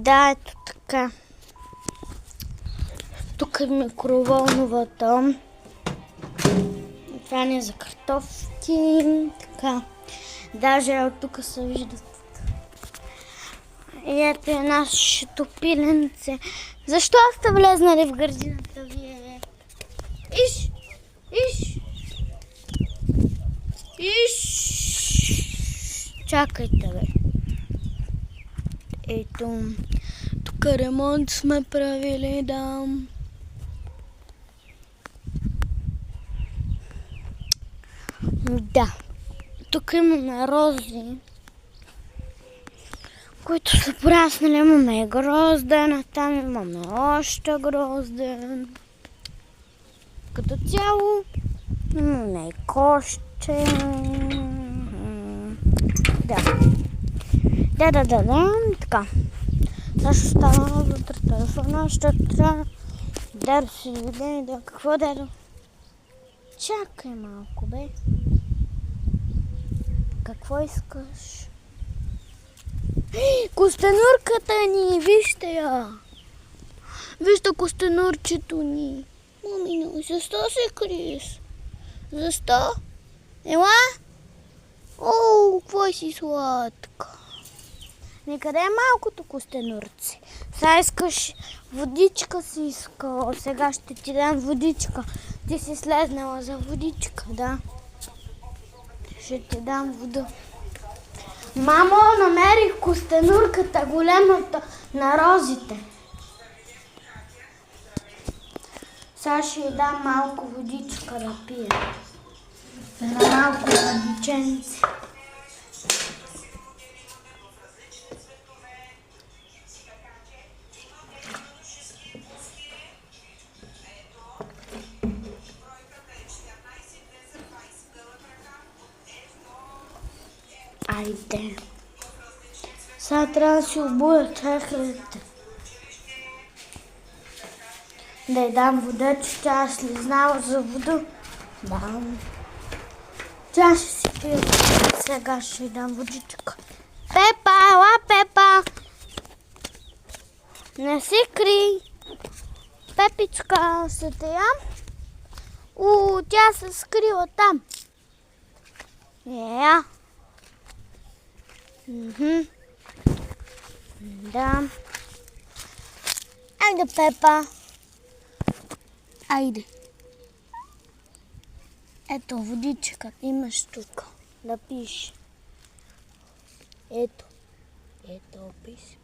Да, ето така. Тук е микроволновата. Това не е за картофки. Така. Даже от тук се виждат. И ето е нашето пиленце. Защо сте влезнали в градината вие? Иш! Иш! Иш! Чакайте, бе. Ето. Тук ремонт сме правили, да. Да. Тук имаме рози, които са пораснали. Имаме грозден, там имаме още грозден. Като цяло имаме и коще. Да. Да. Така. Сега ще става вътре телефона, ще трябва да си видим да какво да. Чакай малко, бе. Какво искаш? Костенурката ни, вижте я. Вижте костенурчето ни. Мамино, защо се криеш? Защо? Ела? О, какво си сладка. Никъде е малкото костенурце. Сега искаш водичка си искала. Сега ще ти дам водичка. Ти си слезнала за водичка, да. Ще ти дам вода. Мамо, намерих костенурката, големата на розите. Сега ще й дам малко водичка да пие. На малко младиченце. Айде. Сега трябва да си обуя чехлите. Да й дам вода, че тя е слизнала за вода. Да. Тя ще си пие. Сега ще й дам водичка. Пепа, ела Пепа! Не си крий. Пепичка, ще те ям. Тя се скрила там. Да. Айде, Пепа. Айде. Ето водичка имаш тук. Да пиш. Ето. Ето пиш.